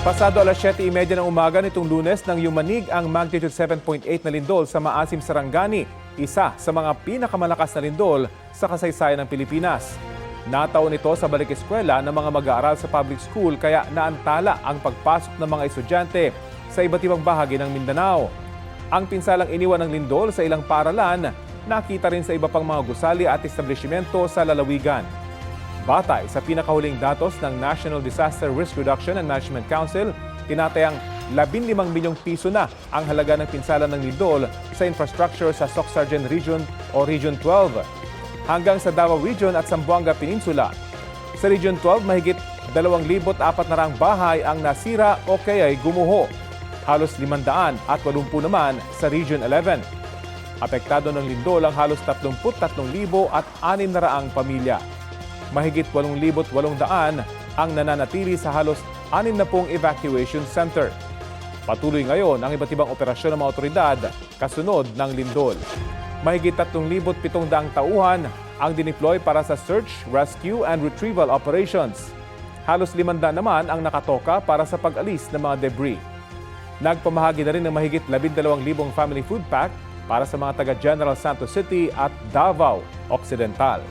Pasado alas 7:30 ng umaga nitong Lunes nang yumanig ang magnitude 7.8 na lindol sa Maasim, Sarangani, isa sa mga pinakamalakas na lindol sa kasaysayan ng Pilipinas. Nataon ito sa balik-eskwela ng mga mag-aaral sa public school kaya naantala ang pagpasok ng mga estudyante sa iba't ibang bahagi ng Mindanao. Ang pinsalang iniwan ng lindol sa ilang paaralan, nakita rin sa iba pang mga gusali at establishmento sa lalawigan. Batay sa pinakahuling datos ng National Disaster Risk Reduction and Management Council, tinatayang 15 milyong piso na ang halaga ng pinsala ng lindol sa infrastructure sa Soc-Sargen Region o Region 12 hanggang sa Davao Region at Zamboanga Peninsula. Sa Region 12, mahigit 2,400 bahay ang nasira o kaya'y gumuho. Halos 580 naman sa Region 11. Apektado ng lindol ang halos 33,600 pamilya. Mahigit 8,800 ang nananatili sa halos 60 evacuation center. Patuloy ngayon ang iba't ibang operasyon ng mga otoridad kasunod ng lindol. Mahigit 3,700 tauhan ang dineploy para sa search, rescue and retrieval operations. Halos 500 naman ang nakatoka para sa pag-alis ng mga debris. Nagpamahagi na rin ng mahigit 12,000 family food pack para sa mga taga General Santos City at Davao Occidental.